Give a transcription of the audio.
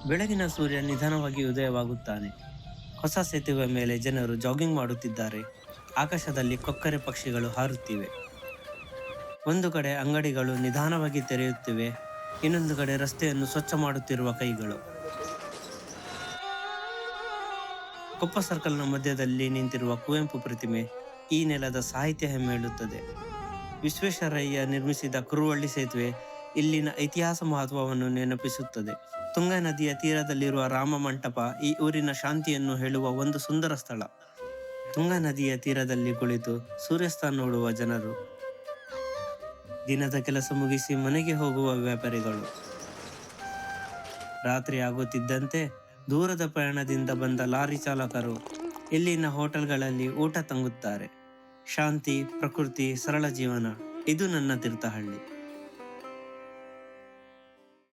ಬೆಳಗಿನ ಸೂರ್ಯ ನಿಧಾನವಾಗಿ ಉದಯವಾಗುತ್ತಾನೆ. ಹೊಸ ಸೇತುವೆ ಮೇಲೆ ಜನರು ಜಾಗಿಂಗ್ ಮಾಡುತ್ತಿದ್ದಾರೆ. ಆಕಾಶದಲ್ಲಿ ಕೊಕ್ಕರೆ ಪಕ್ಷಿಗಳು ಹಾರುತ್ತಿವೆ. ಒಂದು ಕಡೆ ಅಂಗಡಿಗಳು ನಿಧಾನವಾಗಿ ತೆರೆಯುತ್ತಿವೆ. ಇನ್ನೊಂದು ಕಡೆ ರಸ್ತೆಯನ್ನು ಸ್ವಚ್ಛ ಮಾಡುತ್ತಿರುವ ಕೈಗಳು. ಕೊಪ್ಪ ಸರ್ಕಲ್ನ ಮಧ್ಯದಲ್ಲಿ ನಿಂತಿರುವ ಕುವೆಂಪು ಪ್ರತಿಮೆ ಈ ನೆಲದ ಸಾಹಿತ್ಯ ಹೆಮ್ಮೆಳುತ್ತದೆ. ವಿಶ್ವೇಶ್ವರಯ್ಯ ನಿರ್ಮಿಸಿದ ಕುರುವಳ್ಳಿ ಸೇತುವೆ ಇಲ್ಲಿನ ಇತಿಹಾಸ ಮಹತ್ವವನ್ನು ನೆನಪಿಸುತ್ತದೆ. ತುಂಗಾ ನದಿಯ ತೀರದಲ್ಲಿರುವ ರಾಮ ಮಂಟಪ ಈ ಊರಿನ ಶಾಂತಿಯನ್ನು ಹೇಳುವ ಒಂದು ಸುಂದರ ಸ್ಥಳ. ತುಂಗಾ ನದಿಯ ತೀರದಲ್ಲಿ ಕುಳಿತು ಸೂರ್ಯಾಸ್ತ ನೋಡುವ ಜನರು, ದಿನದ ಕೆಲಸ ಮುಗಿಸಿ ಮನೆಗೆ ಹೋಗುವ ವ್ಯಾಪಾರಿಗಳು, ರಾತ್ರಿ ಆಗುತ್ತಿದ್ದಂತೆ ದೂರದ ಪ್ರಯಾಣದಿಂದ ಬಂದ ಲಾರಿ ಚಾಲಕರು ಇಲ್ಲಿನ ಹೋಟೆಲ್ಗಳಲ್ಲಿ ಊಟ ತಂಗುತ್ತಾರೆ. ಶಾಂತಿ, ಪ್ರಕೃತಿ, ಸರಳ ಜೀವನ, ಇದು ನನ್ನ ತೀರ್ಥಹಳ್ಳಿ.